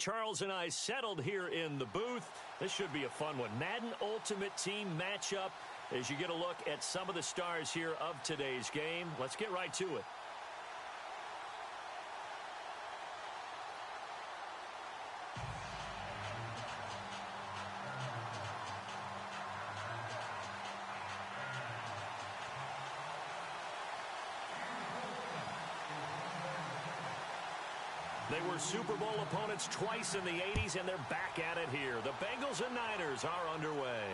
Charles and I settled here in the booth. This should be a fun one. Madden Ultimate Team matchup as you get a look at some of the stars here of today's game. Let's get right to it. They were Super Bowl opponents twice in the 80s, and they're back at it here. The Bengals and Niners are underway.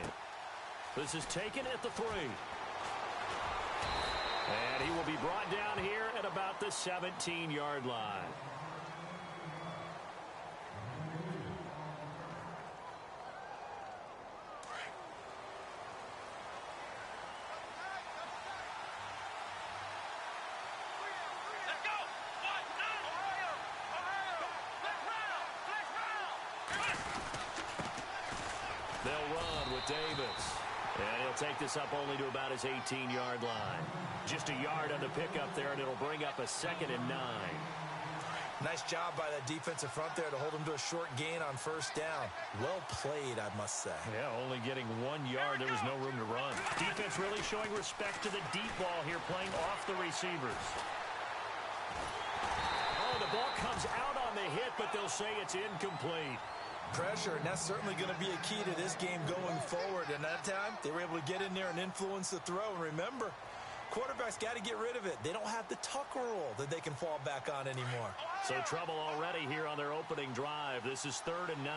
This is taken at the 3. And he will be brought down here at about the 17-yard line. They'll run with Davis. And he'll take this up only to about his 18-yard line. Just a yard on the pickup there, and it'll bring up a 2nd and 9. Nice job by that defensive front there to hold him to a short gain on first down. Well played, I must say. Yeah, only getting 1 yard. There was no room to run. Defense really showing respect to the deep ball here, playing off the receivers. Oh, the ball comes out on the hit, but they'll say it's incomplete. Pressure, and that's certainly going to be a key to this game going forward. And that time, they were able to get in there and influence the throw. And remember, quarterbacks got to get rid of it. They don't have the Tucker rule that they can fall back on anymore. So trouble already here on their opening drive. This is 3rd and 9.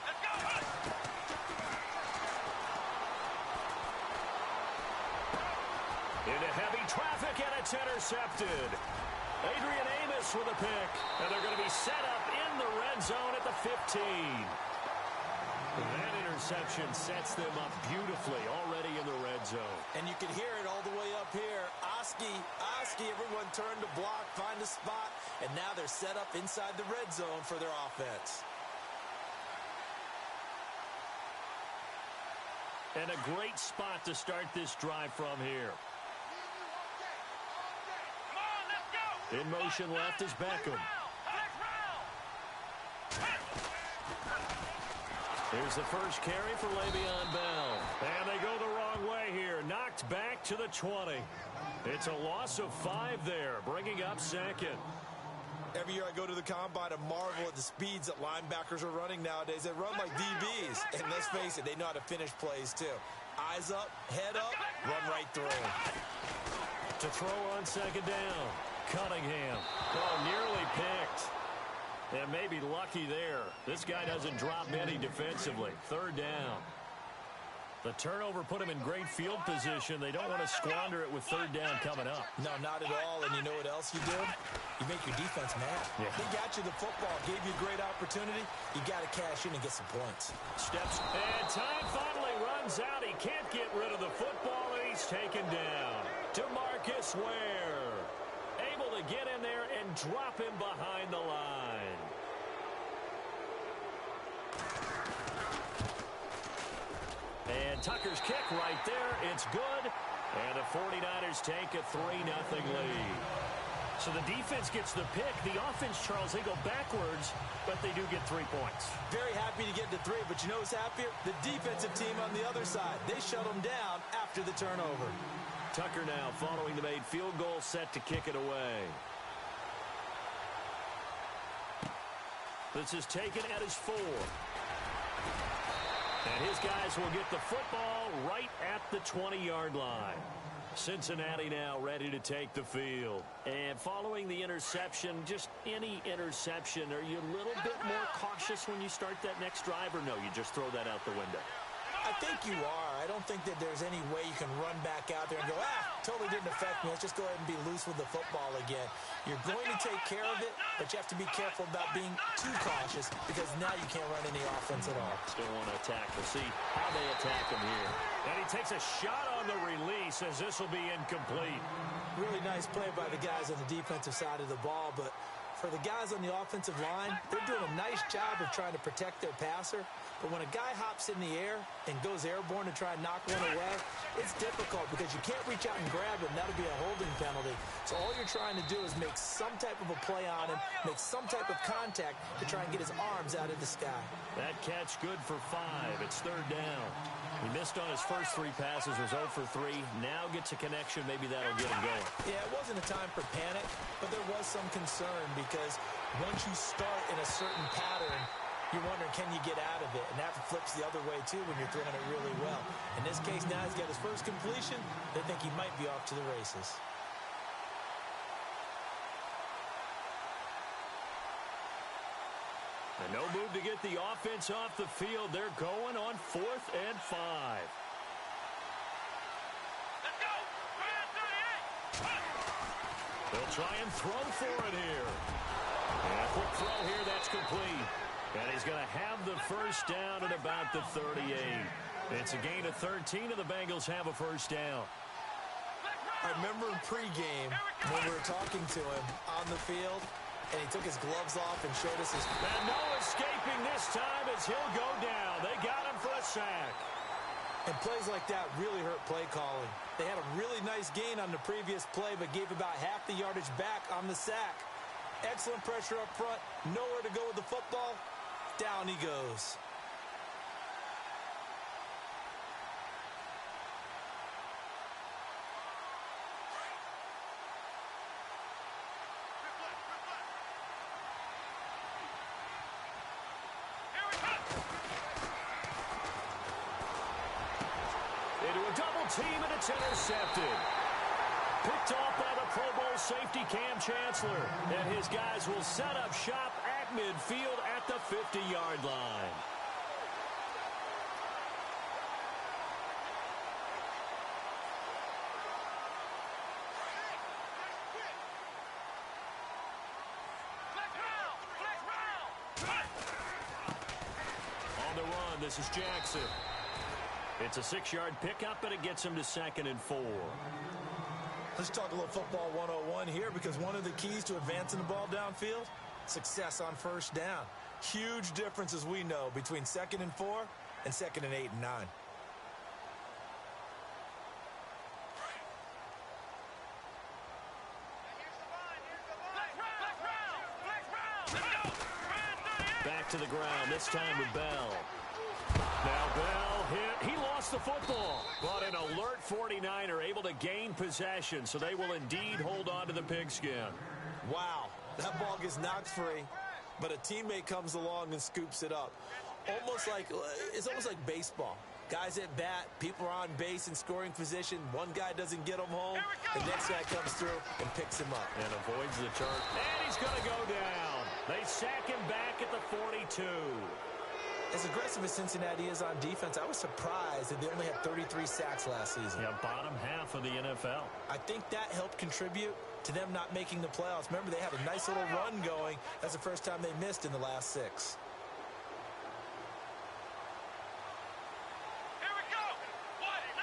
Let's go! Into heavy traffic, and it's intercepted. Adrian Amos with a pick, and they're going to be set up in the red zone at the 15. That interception sets them up beautifully already in the red zone. And you can hear it all the way up here. Oski, everyone turned to block, find a spot, and now they're set up inside the red zone for their offense. And a great spot to start this drive from here. In motion left is Beckham. Here's the first carry for Le'Veon Bell. And they go the wrong way here. Knocked back to the 20. It's a loss of 5 there, bringing up 2nd. Every year I go to the combine and marvel at the speeds that linebackers are running nowadays. They run like DBs. And let's face it, they know how to finish plays too. Eyes up, head up, run right through them. To throw on 2nd down. Cunningham. Oh, nearly picked. And maybe lucky there. This guy doesn't drop many defensively. 3rd down. The turnover put him in great field position. They don't want to squander it with 3rd down coming up. No, not at all. And you know what else you do? You make your defense mad. Yeah. They got you the football, gave you a great opportunity. You got to cash in and get some points. Steps. And time finally runs out. He can't get rid of the football, and he's taken down. DeMarcus Ware. Able to get in there and drop him behind the line. And Tucker's kick right there. It's good. And the 49ers take a 3-0 lead. So the defense gets the pick. The offense, Charles, they go backwards, but they do get 3 points. Very happy to get to 3, but you know who's happier? The defensive team on the other side. They shut them down after the turnover. Tucker now following the made field goal, set to kick it away. This is taken at his 4. And his guys will get the football right at the 20-yard line. Cincinnati now ready to take the field. And following the interception, just any interception, are you a little bit more cautious when you start that next drive, or no, you just throw that out the window? I think you are. I don't think that there's any way you can run back out there and go, totally didn't affect me. Let's just go ahead and be loose with the football again. You're going to take care of it, but you have to be careful about being too cautious because now you can't run any offense at all. Still want to attack. We'll see how they attack him here. And he takes a shot on the release as this will be incomplete. Really nice play by the guys on the defensive side of the ball, but for the guys on the offensive line, they're doing a nice job of trying to protect their passer. But when a guy hops in the air and goes airborne to try and knock one away, it's difficult because you can't reach out and grab it, and that'll be a holding penalty. So all you're trying to do is make some type of a play on him, make some type of contact to try and get his arms out of the sky. That catch good for 5. It's third down. He missed on his first 3 passes, was 0 for 3. Now gets a connection. Maybe that'll get him going. Yeah, it wasn't a time for panic, but there was some concern because once you start in a certain pattern, you're wondering, can you get out of it? And that flips the other way, too, when you're throwing it really well. In this case, now he's got his first completion. They think he might be off to the races. And no move to get the offense off the field. They're going on 4th and 5. Let's go. They'll try and throw for it here. And a quick throw here, that's complete. And he's going to have the first down at about the 38. It's a gain of 13, and the Bengals have a first down. I remember in pregame when we were talking to him on the field, and he took his gloves off and showed us his... And no escaping this time as he'll go down. They got him for a sack. And plays like that really hurt play calling. They had a really nice gain on the previous play, but gave about half the yardage back on the sack. Excellent pressure up front. Nowhere to go with the football. Down he goes. Into a double team, and it's intercepted. Picked off by the Pro Bowl safety Cam Chancellor. And his guys will set up shop at midfield at the 50-yard line. On the run, this is Jackson. It's a 6-yard pickup, and it gets him to 2nd and 4. Let's talk a little football 101 here, because one of the keys to advancing the ball downfield, success on first down. Huge difference, as we know, between 2nd and 4 and 2nd and 8 and 9. Back to the ground, this time with Bell. Now Bell hit. He lost the football. But an alert 49er able to gain possession, so they will indeed hold on to the pigskin. Wow, that ball gets knocked free, but a teammate comes along and scoops it up. It's almost like baseball. Guys at bat, people are on base in scoring position. One guy doesn't get him home. The next guy comes through and picks him up. And avoids the turn. And he's going to go down. They sack him back at the 42. As aggressive as Cincinnati is on defense, I was surprised that they only had 33 sacks last season. Yeah, bottom half of the NFL. I think that helped contribute to them not making the playoffs. Remember, they had a nice little run going. That's the first time they missed in the last 6. Here we go. Ohio.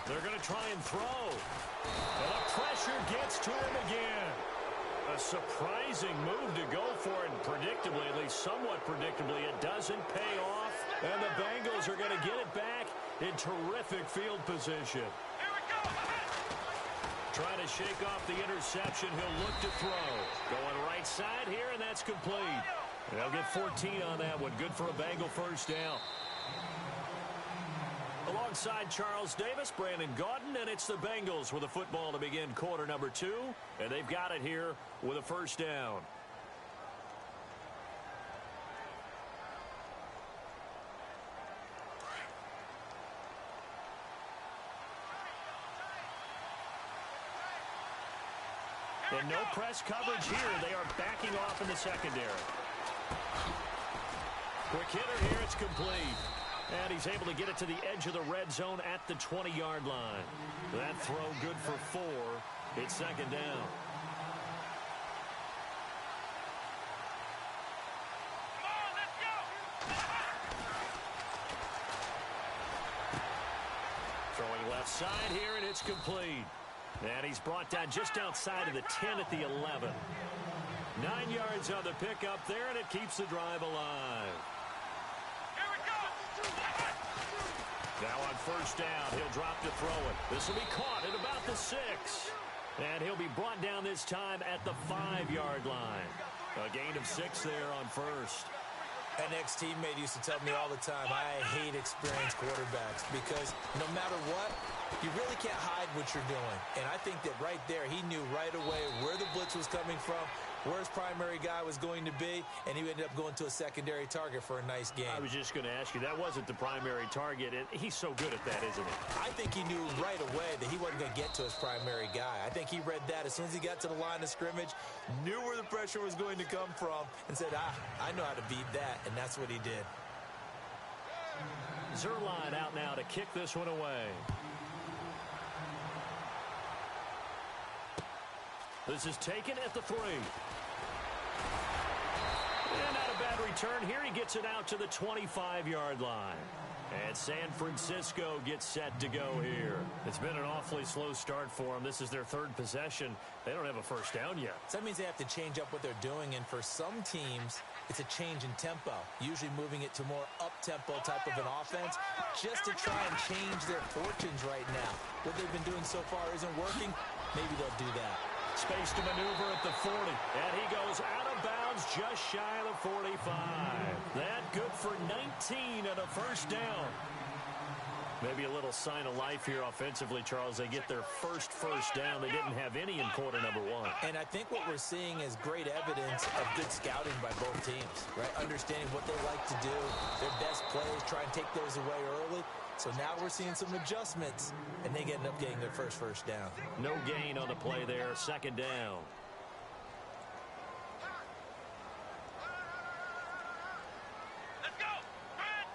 They're going to try and throw. And the pressure gets to him again. A surprising move to go for it, and predictably, at least somewhat predictably, it doesn't pay off. And the Bengals are going to get it back in terrific field position. Here we go. Trying to shake off the interception. He'll look to throw. Going right side here, and that's complete. And they'll get 14 on that one. Good for a Bengal first down. Alongside Charles Davis, Brandon Gaudin, and it's the Bengals with a football to begin quarter number 2. And they've got it here with a first down. And no press coverage here. They are backing off in the secondary. Quick hitter here. It's complete. And he's able to get it to the edge of the red zone at the 20-yard line. That throw good for 4. It's second down. Come on, let's go. Throwing left side here, and it's complete. And he's brought down just outside of the 10 at the 11. 9 yards on the pickup there, and it keeps the drive alive. Here we go. Now on first down, he'll drop to throw it. This will be caught at about the 6. And he'll be brought down this time at the 5-yard line. A gain of 6 there on first. An ex-teammate used to tell me all the time, I hate experienced quarterbacks because no matter what, you really can't hide what you're doing. And I think that right there, he knew right away where the blitz was coming from, where his primary guy was going to be, and he ended up going to a secondary target for a nice game. I was just going to ask you, that wasn't the primary target, and he's so good at that, isn't he? I think he knew right away that he wasn't going to get to his primary guy. I think he read that as soon as he got to the line of scrimmage, knew where the pressure was going to come from, and said, I know how to beat that, and that's what he did. Zerline out now to kick this one away. This is taken at the 3. And not a bad return here. He gets it out to the 25-yard line. And San Francisco gets set to go here. It's been an awfully slow start for them. This is their 3rd possession. They don't have a first down yet. So that means they have to change up what they're doing, and for some teams, it's a change in tempo, usually moving it to more up-tempo type of an offense just to try and change their fortunes right now. What they've been doing so far isn't working. Maybe they'll do that. Space to maneuver at the 40. And he goes out of bounds just shy of the 45. That good for 19 and a first down. Maybe a little sign of life here offensively, Charles. They get their first down. They didn't have any in quarter number 1. And I think what we're seeing is great evidence of good scouting by both teams, right? Understanding what they like to do, their best plays, try and take those away early. So now we're seeing some adjustments, and they end up getting their first down. No gain on the play there. 2nd down. Let's go. Rant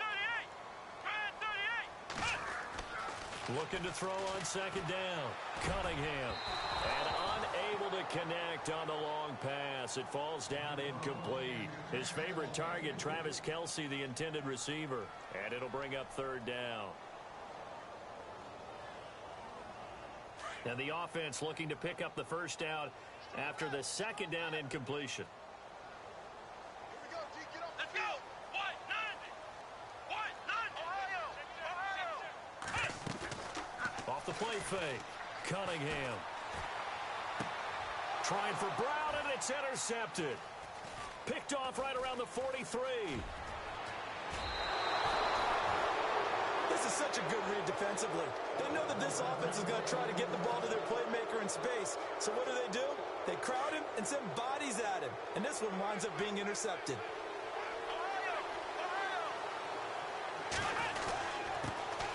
38. Looking to throw on 2nd down. Cunningham. And unable to connect on the long pass. It falls down incomplete. His favorite target, Travis Kelce, the intended receiver. And it'll bring up 3rd down. And the offense looking to pick up the first down after the 2nd down incompletion. Let's go. White 90. Ohio. Off the play fake. Cunningham. Trying for Brown, and it's intercepted. Picked off right around the 43. This is such a good read defensively. They know that this offense is going to try to get the ball to their playmaker in space. So what do? They crowd him and send bodies at him. And this one winds up being intercepted.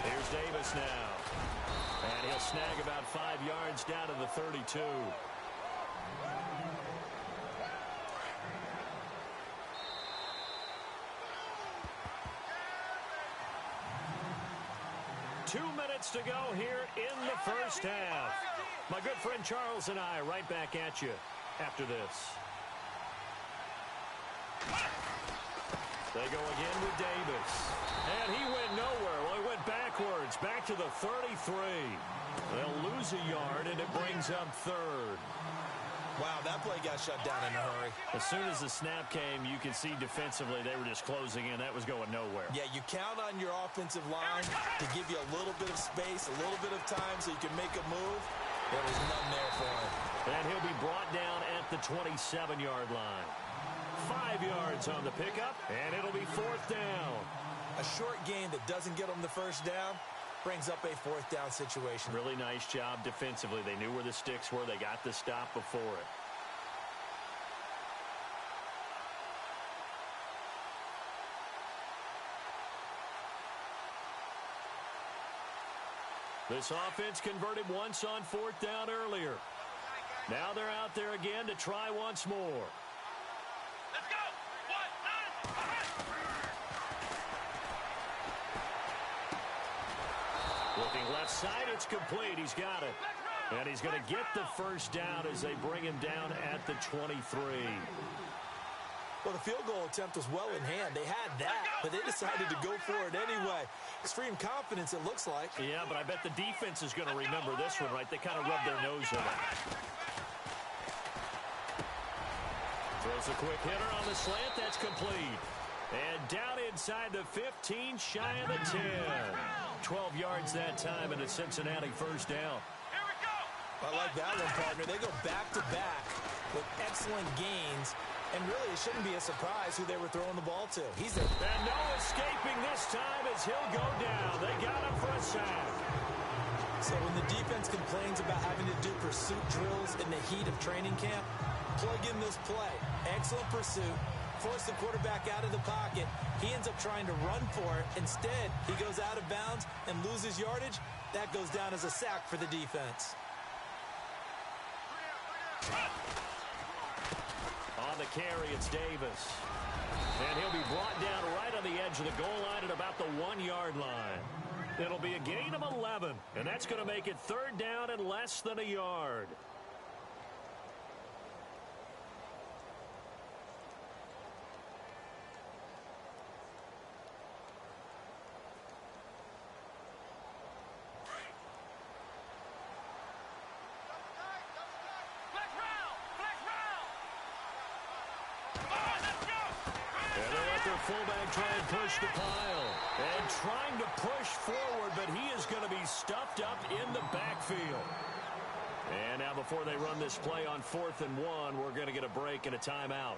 Here's Davis now. And he'll snag about 5 yards down to the 32. Two minutes to go here in the first half. My good friend Charles and I right back at you after this. They go again with Davis. And he went nowhere. Well, he went backwards, back to the 33. They'll lose a yard, and it brings up 3rd. Wow, that play got shut down in a hurry. As soon as the snap came, you could see defensively they were just closing in. That was going nowhere. Yeah, you count on your offensive line to give you a little bit of space, a little bit of time so you can make a move. There was none there for him. And he'll be brought down at the 27-yard line. 5 yards on the pickup, and it'll be 4th down. A short gain that doesn't get them the first down brings up a 4th down situation. Really nice job defensively. They knew where the sticks were. They got the stop before it. This offense converted once on 4th down earlier. Now they're out there again to try once more. Let's go. White 9. Looking left side, it's complete. He's got it. And he's going to get the first down as they bring him down at the 23. Well, the field goal attempt was well in hand. They had that, but they decided to go for it anyway. Extreme confidence, it looks like. Yeah, but I bet the defense is going to remember this one, right? They kind of rubbed their nose in it. Throws a quick hitter on the slant. That's complete. And down inside the 15, shy of the 10. 12 yards that time, and a Cincinnati first down. Here we go. I like that one, partner. They go back-to-back with excellent gains. And really, it shouldn't be a surprise who they were throwing the ball to. And no escaping this time as he'll go down. They got him for a sack. So when the defense complains about having to do pursuit drills in the heat of training camp, plug in this play. Excellent pursuit. Force the quarterback out of the pocket. He ends up trying to run for it. Instead, he goes out of bounds and loses yardage. That goes down as a sack for the defense. On the carry, it's Davis. And he'll be brought down right on the edge of the goal line at about the 1-yard line. It'll be a gain of 11, and that's going to make it third down and less than a yard. Fullback try and push the pile. And trying to push forward, but he is going to be stuffed up in the backfield. And now before they run this play on 4th and 1, we're going to get a break and a timeout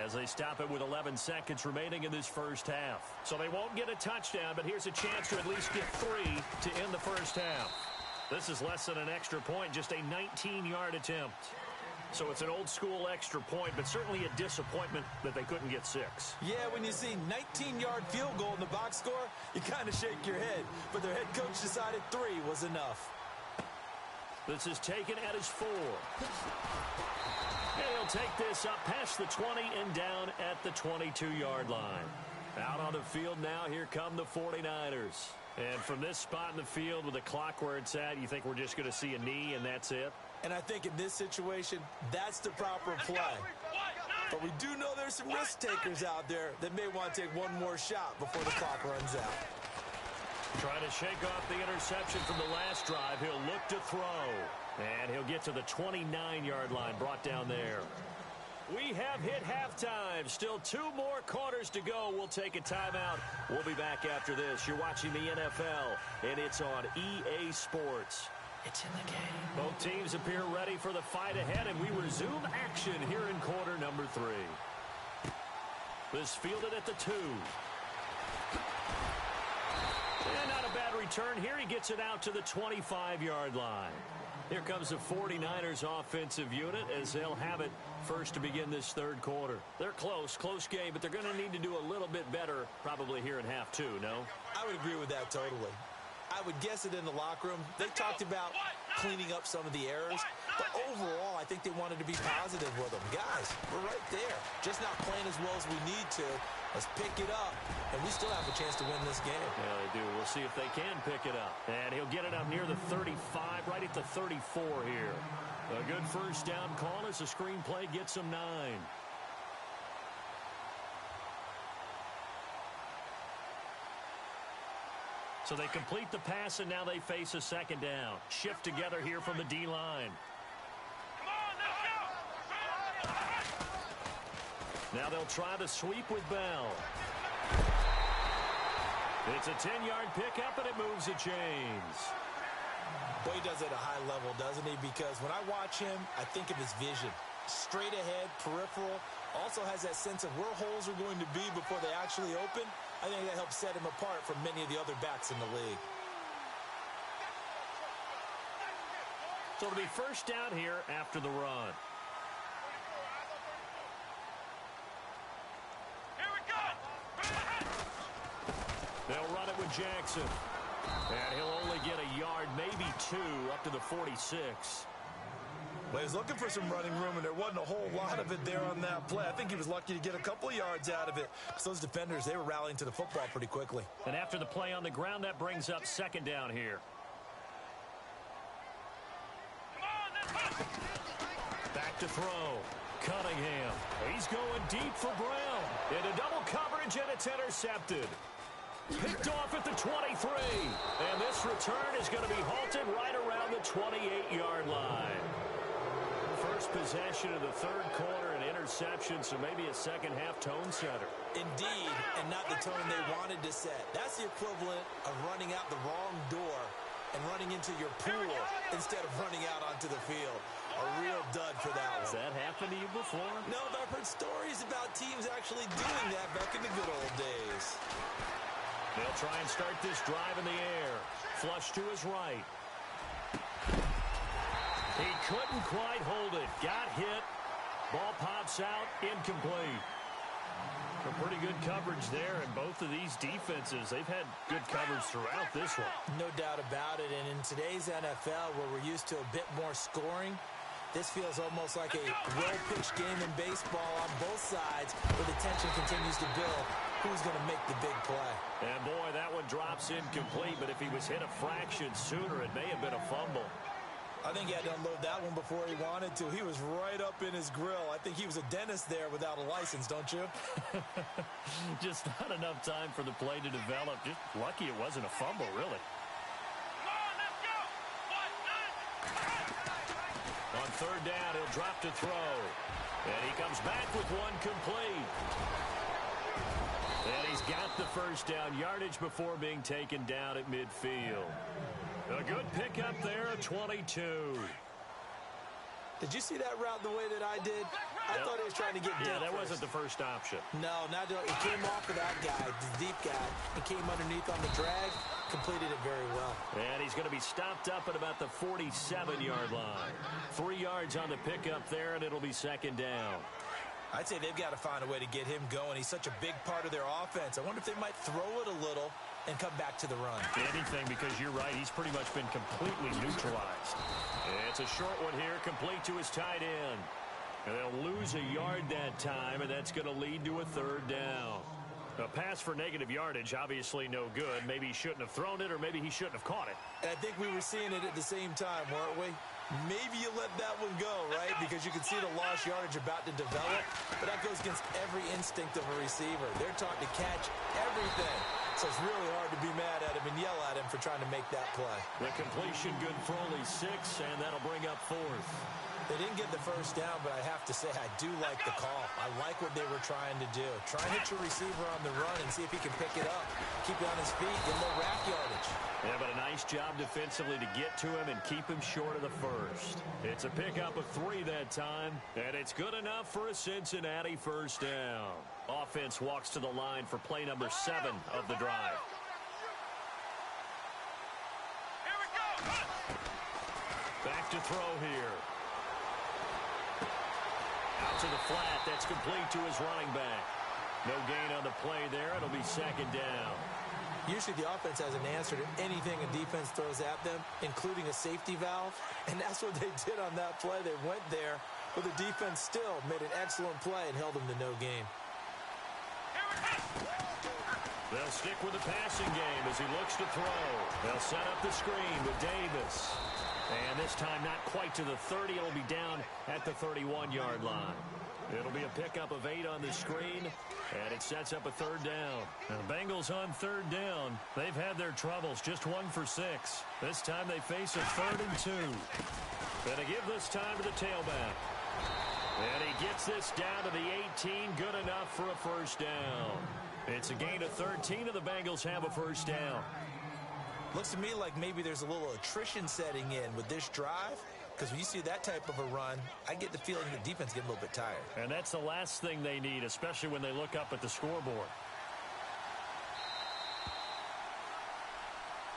as they stop it with 11 seconds remaining in this first half. So they won't get a touchdown, but here's a chance to at least get 3 to end the first half. This is less than an extra point, just a 19-yard attempt. So it's an old-school extra point, but certainly a disappointment that they couldn't get 6. Yeah, when you see 19-yard field goal in the box score, you kind of shake your head. But their head coach decided 3 was enough. This is taken at his 4. And he'll take this up past the 20 and down at the 22-yard line. Out on the field now, here come the 49ers. And from this spot in the field with the clock where it's at, you think we're just going to see a knee and that's it? And I think in this situation, that's the proper play. But we do know there's some risk takers out there that may want to take one more shot before the clock runs out. Trying to shake off the interception from the last drive. He'll look to throw. And he'll get to the 29-yard line, brought down there. We have hit halftime. Still 2 more quarters to go. We'll take a timeout. We'll be back after this. You're watching the NFL, and it's on EA Sports. It's in the game. Both teams appear ready for the fight ahead, and we resume action here in quarter number 3. This fielded at the 2. And not a bad return here. He gets it out to the 25-yard line. Here comes the 49ers offensive unit as they'll have it first to begin this third quarter. They're close game, but they're going to need to do a little bit better probably here in half 2, no? I would agree with that totally. I would guess it in the locker room. They talked about cleaning up some of the errors, but overall, I think they wanted to be positive with them. Guys, we're right there. Just not playing as well as we need to. Let's pick it up, and we still have a chance to win this game. Yeah, they do. We'll see if they can pick it up. And he'll get it up near the 35, right at the 34 here. A good first down call as the screenplay gets them 9. So they complete the pass, and now they face a second down. Shift together here from the D-line. Now they'll try the sweep with Bell. It's a 10-yard pickup, and it moves the chains. Boy, he does it at a high level, doesn't he? Because when I watch him, I think of his vision. Straight ahead, peripheral. Also has that sense of where holes are going to be before they actually open. I think that helps set him apart from many of the other backs in the league. So it'll be first down here after the run. Here we go. They'll run it with Jackson. And he'll only get a yard, maybe 2, up to the 46. Well, he was looking for some running room, and there wasn't a whole lot of it there on that play. I think he was lucky to get a couple of yards out of it. Because those defenders, they were rallying to the football pretty quickly. And after the play on the ground, that brings up second down here. Back to throw. Cunningham. He's going deep for Brown. Into double coverage, and it's intercepted. Picked off at the 23. And this return is going to be halted right around the 28-yard line. First possession of the third quarter, and interception, so maybe a second-half tone setter. Indeed, and not the tone they wanted to set. That's the equivalent of running out the wrong door and running into your pool instead of running out onto the field. A real dud for that one. Has that happened to you before? No, but I've heard stories about teams actually doing that back in the good old days. They'll try and start this drive in the air. Flush to his right. He couldn't quite hold it. Got hit. Ball pops out. Incomplete. A pretty good coverage there, and both of these defenses, they've had good coverage throughout this one. No doubt about it, and in today's NFL, where we're used to a bit more scoring, this feels almost like a well-pitched game in baseball on both sides, where the tension continues to build. Who's going to make the big play? And boy, that one drops incomplete, but if he was hit a fraction sooner, it may have been a fumble. I think he had to unload that one before he wanted to. He was right up in his grill. I think he was a dentist there without a license, don't you? Just not enough time for the play to develop. Just lucky it wasn't a fumble, really. Come on, let's go. 1, 9. On third down, he'll drop to throw. And he comes back with one complete. And he's got the first down yardage before being taken down at midfield. A good pickup there, a 22. Did you see that route the way that I did? I thought he was trying to get deep. Yeah, that wasn't the first option. No, not it came off of that guy, the deep guy. He came underneath on the drag, completed it very well. And he's going to be stopped up at about the 47-yard line. 3 yards on the pickup there, and it'll be second down. I'd say they've got to find a way to get him going. He's such a big part of their offense. I wonder if they might throw it a little and come back to the run. Anything, because you're right, he's pretty much been completely neutralized. It's a short one here, complete to his tight end. And they'll lose a yard that time, and that's going to lead to a third down. A pass for negative yardage, obviously no good. Maybe he shouldn't have thrown it, or maybe he shouldn't have caught it. And I think we were seeing it at the same time, weren't we? Maybe you let that one go, right? Because you can see the lost yardage about to develop. But that goes against every instinct of a receiver. They're taught to catch everything. So it's really hard to be mad at him and yell at him for trying to make that play. The completion good for only 6, and that'll bring up fourth. They didn't get the first down, but I have to say I do like the call. I like what they were trying to do. Try and hit your receiver on the run and see if he can pick it up. Keep it on his feet, get a little rack yardage. Yeah, but a nice job defensively to get to him and keep him short of the first. It's a pickup of 3 that time, and it's good enough for a Cincinnati first down. Offense walks to the line for play number 7 of the drive. Here we go. Back to throw here. Out to the flat. That's complete to his running back. No gain on the play there. It'll be second down. Usually the offense has an answer to anything a defense throws at them, including a safety valve. And that's what they did on that play. They went there, but the defense still made an excellent play and held them to no gain. They'll stick with the passing game as he looks to throw. They'll set up the screen with Davis. And this time not quite to the 30. It'll be down at the 31-yard line. It'll be a pickup of 8 on the screen, and it sets up a third down. The Bengals on third down. They've had their troubles, just 1 for 6. This time they face a 3rd and 2. Gonna give this time to the tailback. And he gets this down to the 18, good enough for a first down. It's a gain of 13, and the Bengals have a first down. Looks to me like maybe there's a little attrition setting in with this drive, because when you see that type of a run, I get the feeling the defense gets a little bit tired. And that's the last thing they need, especially when they look up at the scoreboard.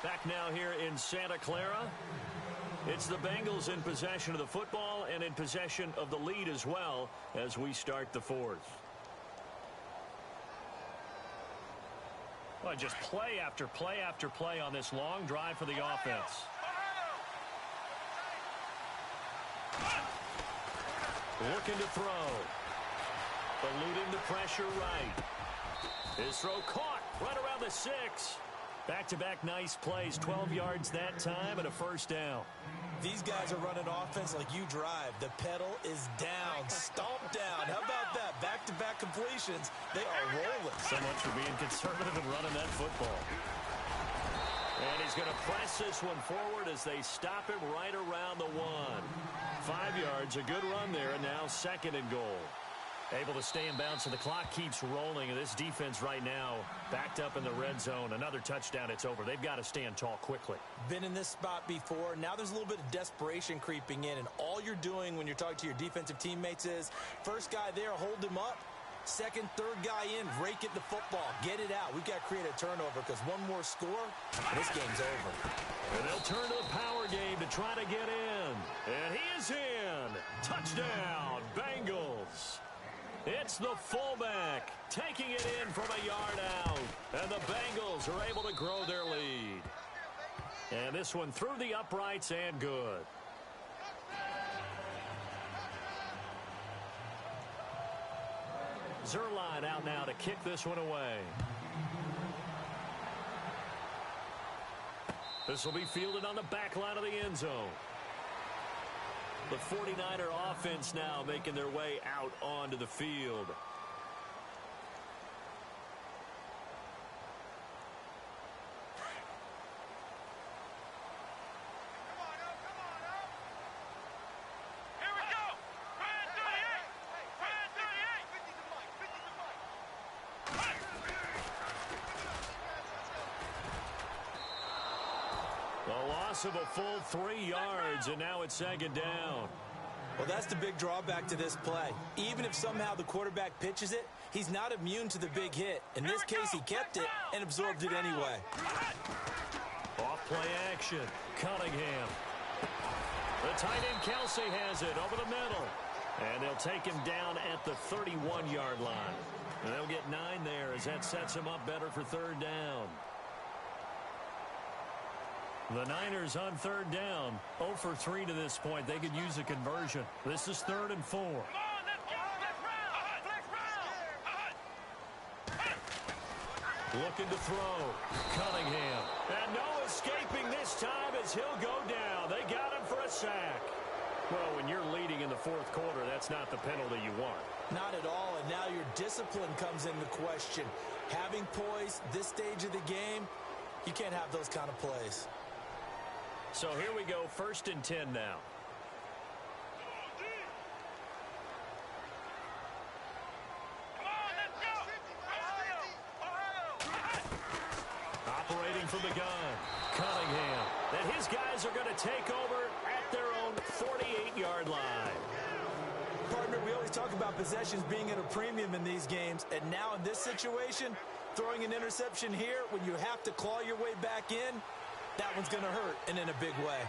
Back now here in Santa Clara. It's the Bengals in possession of the football and in possession of the lead as well as we start the 4th. Well, just play after play after play on this long drive for the offense. Looking to throw. Eluding the pressure right. His throw caught right around the 6. Back-to-back nice plays, 12 yards that time and a first down. These guys are running offense like you drive. The pedal is down, stomp down. How about that? Back-to-back completions. They are rolling. So much for being conservative and running that football. And he's going to press this one forward as they stop him right around the 1. 5 yards, a good run there, and now 2nd and goal. Able to stay in bounds, so the clock keeps rolling. And this defense right now backed up in the red zone. Another touchdown, it's over. They've got to stand tall quickly. Been in this spot before. Now there's a little bit of desperation creeping in. And all you're doing when you're talking to your defensive teammates is, first guy there, hold him up. Second, third guy in, rake at the football. Get it out. We've got to create a turnover because one more score, and this game's over. And they'll turn to the power game to try to get in. And he is in. Touchdown, Bengals. It's the fullback taking it in from a yard out. And the Bengals are able to grow their lead. And this one through the uprights and good. Zerline out now to kick this one away. This will be fielded on the back line of the end zone. The 49er offense now making their way out onto the field. Here we go. Rant 38. Rant 38. A loss of a full 3 yards, and now it's second down. Well, that's the big drawback to this play. Even if somehow the quarterback pitches it, he's not immune to the big hit. In this case, he kept it and absorbed it anyway. Off play action. Cunningham. The tight end Kelsey has it over the middle. And they'll take him down at the 31-yard line. And they'll get 9 there as that sets him up better for third down. The Niners on third down. 0 for 3 to this point. They could use a conversion. This is 3rd and 4. Come on, let's go. Flex round. Flex round. Looking to throw. Cunningham. And no escaping this time as he'll go down. They got him for a sack. Well, when you're leading in the 4th quarter, that's not the penalty you want. Not at all, and now your discipline comes into question. Having poise this stage of the game, you can't have those kind of plays. So here we go, 1st and 10 now. Come on, let's go. Ohio. Operating from the gun. Cunningham. And his guys are going to take over at their own 48-yard line. Partner, we always talk about possessions being at a premium in these games, and now in this situation, throwing an interception here when you have to claw your way back in, that one's going to hurt, and in a big way.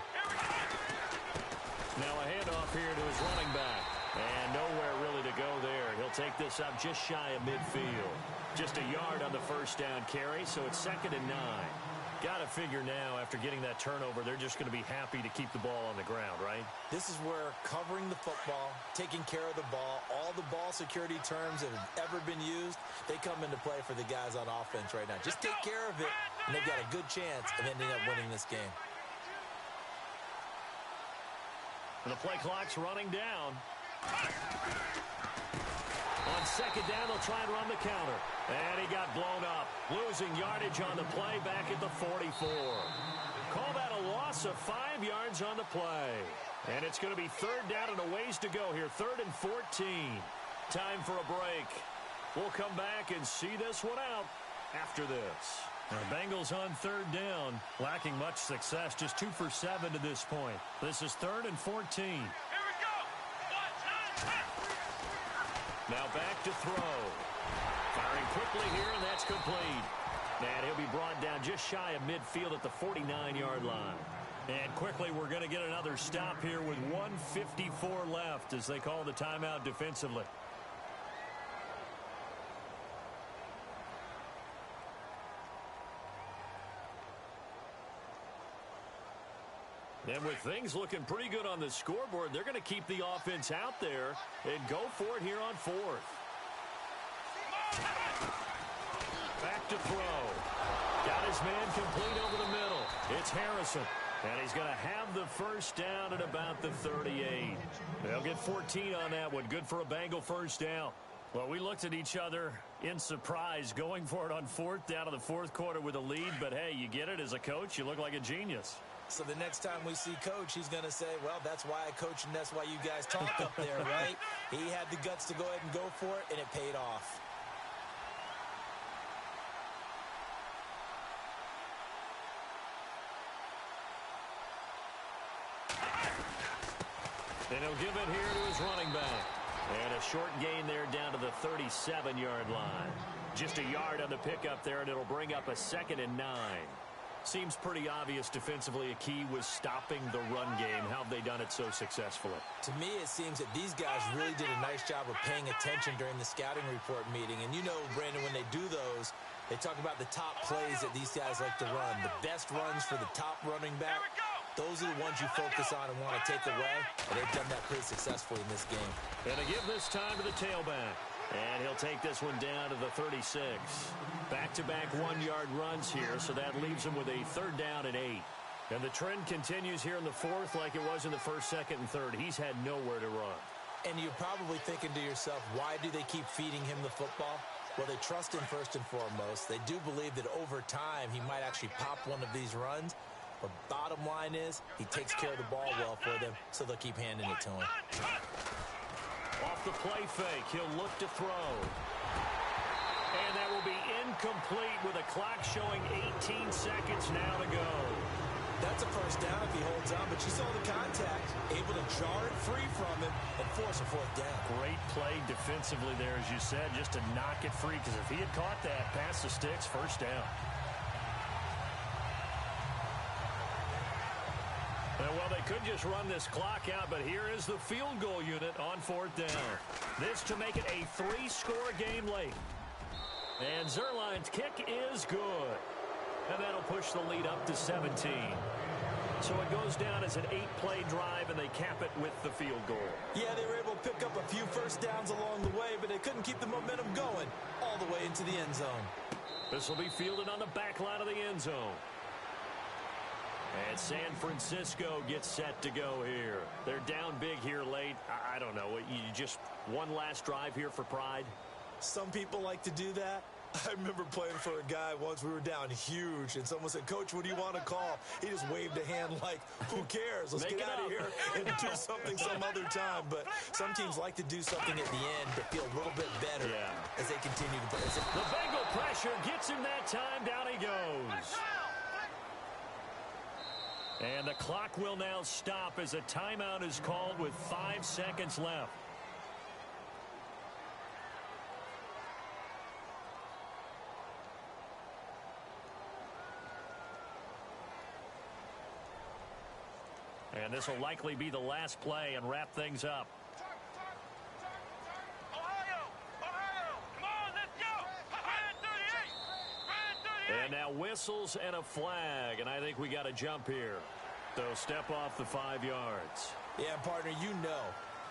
Now a handoff here to his running back. And nowhere really to go there. He'll take this up just shy of midfield. Just a yard on the first down carry, so it's 2nd and 9. Got to figure now, after getting that turnover, they're just going to be happy to keep the ball on the ground, right? This is where covering the football, taking care of the ball, all the ball security terms that have ever been used, they come into play for the guys on offense right now. Just take care of it, and they've got a good chance of ending up winning this game. And the play clock's running down. On 2nd down, they'll try and run the counter. And he got blown up. Losing yardage on the play back at the 44. Call that a loss of 5 yards on the play. And it's going to be 3rd down and a ways to go here. 3rd and 14. Time for a break. We'll come back and see this one out after this. The Bengals on 3rd down, lacking much success, just 2 for 7 to this point. This is 3rd and 14. Here we go. Now back to throw. Firing quickly here, and that's complete. And he'll be brought down just shy of midfield at the 49-yard line. And quickly, we're going to get another stop here with 1:54 left as they call the timeout defensively. And with things looking pretty good on the scoreboard, they're going to keep the offense out there and go for it here on 4th. Back to throw. Got his man complete over the middle. It's Harrison. And he's going to have the first down at about the 38. They'll get 14 on that one. Good for a Bengal first down. Well, we looked at each other in surprise going for it on 4th down in the 4th quarter with a lead. But, hey, you get it as a coach. You look like a genius. So the next time we see Coach, he's going to say, well, that's why I coach and that's why you guys talk up there, right? He had the guts to go ahead and go for it, and it paid off. And he'll give it here to his running back. And a short gain there down to the 37-yard line. Just a yard on the pickup there, and it'll bring up a 2nd and 9. Seems pretty obvious defensively a key was stopping the run game. How have they done it so successfully? To me, it seems that these guys really did a nice job of paying attention during the scouting report meeting. And you know, Brandon, when they do those, they talk about the top plays that these guys like to run. The best runs for the top running back, those are the ones you focus on and want to take away. And they've done that pretty successfully in this game. And to give this time to the tailback. And he'll take this one down to the 36. Back-to-back 1-yard runs here, so that leaves him with a 3rd down and 8. And the trend continues here in the 4th like it was in the 1st, 2nd, and 3rd. He's had nowhere to run. And you're probably thinking to yourself, why do they keep feeding him the football? Well, they trust him first and foremost. They do believe that over time he might actually pop one of these runs. But bottom line is he takes care of the ball well for them, so they'll keep handing it to him. Off the play fake, he'll look to throw. And that will be incomplete with a clock showing 18 seconds now to go. That's a first down if he holds on, but you saw the contact. Able to jar it free from him and force a 4th down. Great play defensively there, as you said, just to knock it free, because if he had caught that, past the sticks, first down. Well, they could just run this clock out, but here is the field goal unit on 4th down. This to make it a 3-score game late. And Zerline's kick is good. And that'll push the lead up to 17. So it goes down as an 8-play drive, and they cap it with the field goal. Yeah, they were able to pick up a few first downs along the way, but they couldn't keep the momentum going all the way into the end zone. This will be fielded on the back line of the end zone. And San Francisco gets set to go here. They're down big here late. I don't know. You just one last drive here for pride? Some people like to do that. I remember playing for a guy once. We were down huge, and someone said, Coach, what do you want to call? He just waved a hand like, who cares? Let's get out of here and do something some other time. But some teams like to do something at the end to feel a little bit better as they continue to play. The Bengal pressure gets him that time. Down he goes. And the clock will now stop as a timeout is called with 5 seconds left. And this will likely be the last play and wrap things up. Ohio! Come on, let's go! Rant 38! And now whistles and a flag, and I think we got a jump here. So step off the 5 yards. Yeah, partner, you know,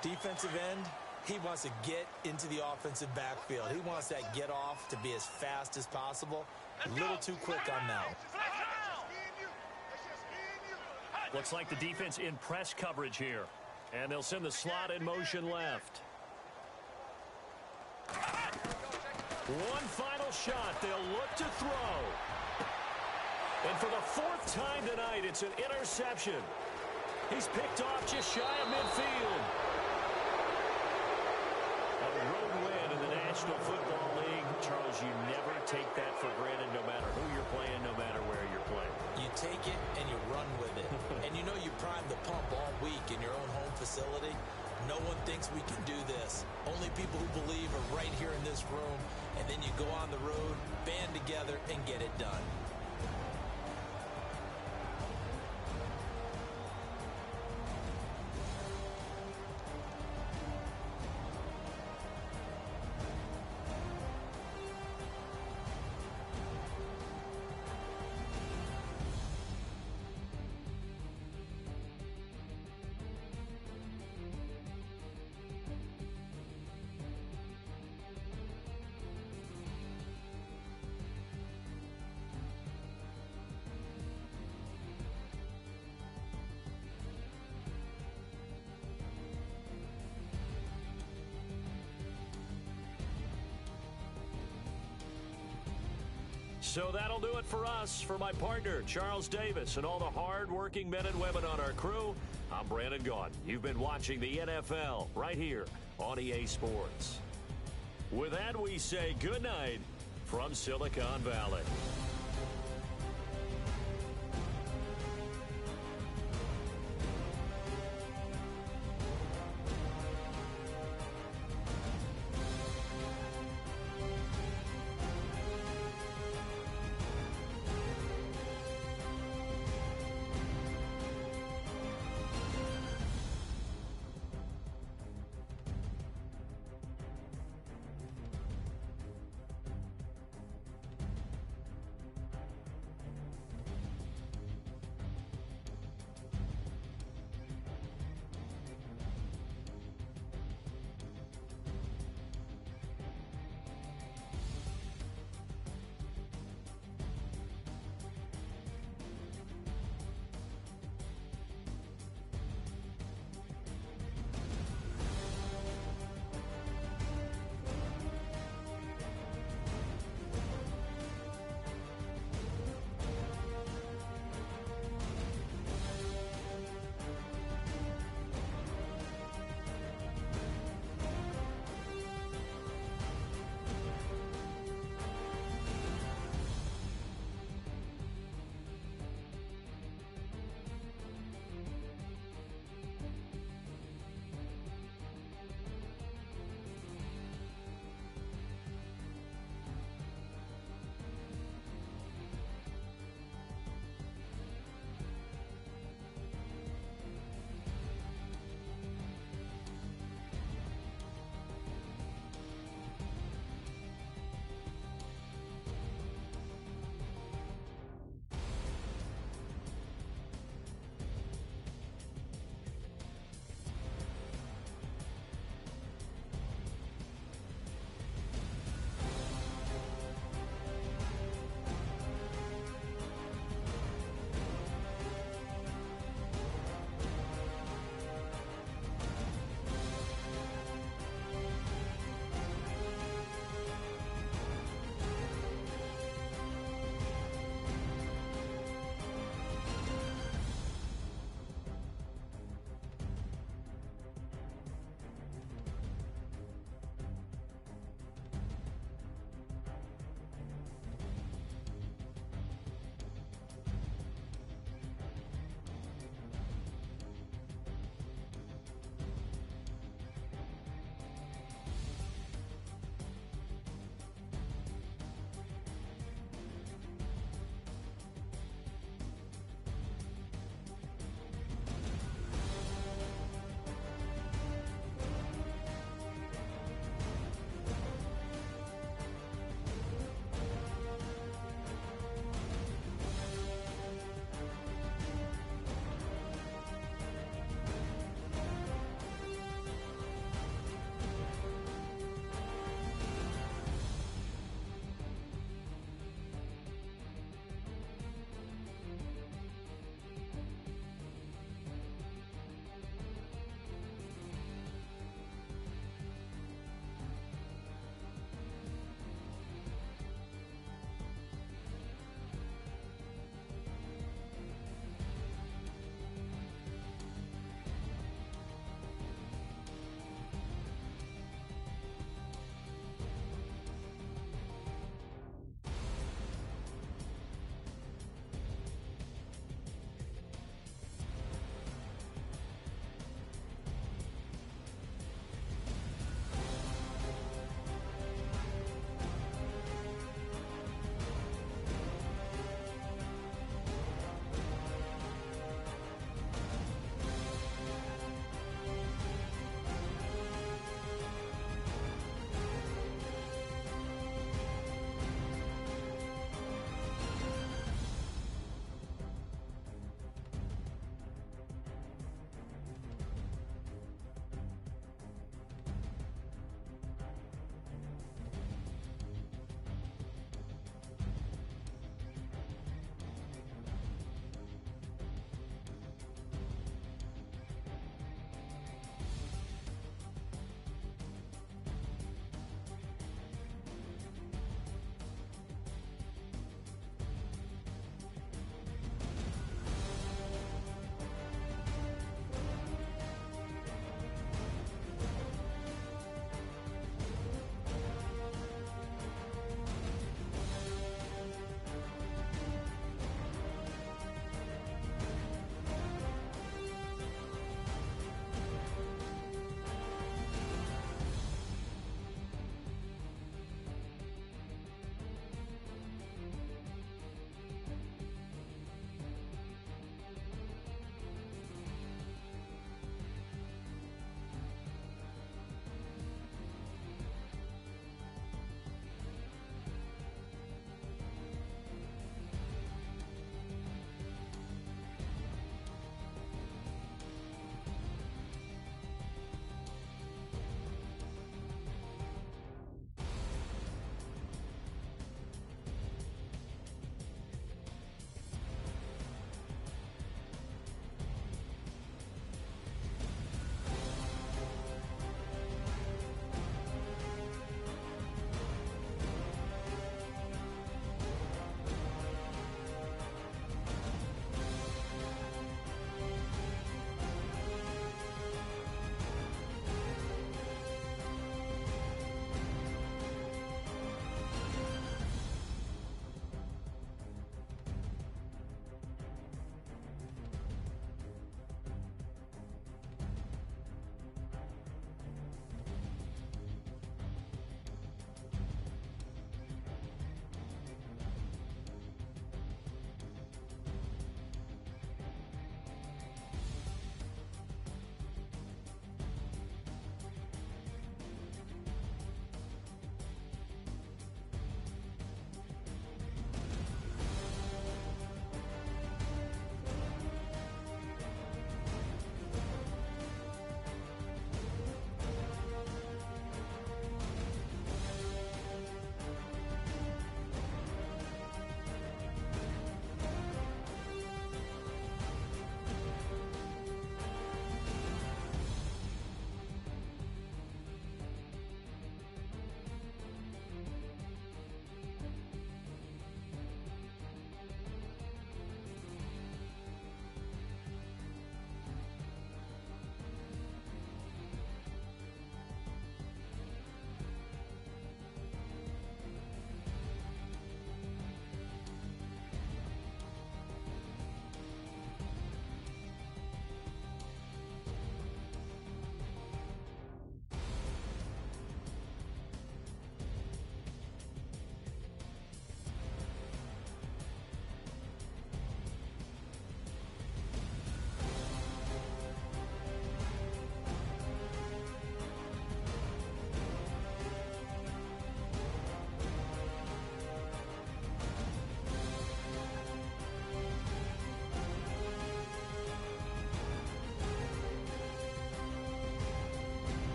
defensive end, he wants to get into the offensive backfield. He wants that get off to be as fast as possible. A little too quick on that. Looks like the defense in press coverage here. And they'll send the slot in motion left. One final shot. They'll look to throw. And for the 4th time tonight, it's an interception. He's picked off just shy of midfield. A road win in the National Football League. Charles, you never take that for granted no matter who you're playing, no matter where you're playing. You take it and you run with it. And you know you primed the pump all week in your own home facility. No one thinks we can do this. Only people who believe are right here in this room. And then you go on the road, band together, and get it done. So that'll do it for us. For my partner, Charles Davis, and all the hard-working men and women on our crew, I'm Brandon Gaudin. You've been watching the NFL right here on EA Sports. With that, we say good night from Silicon Valley.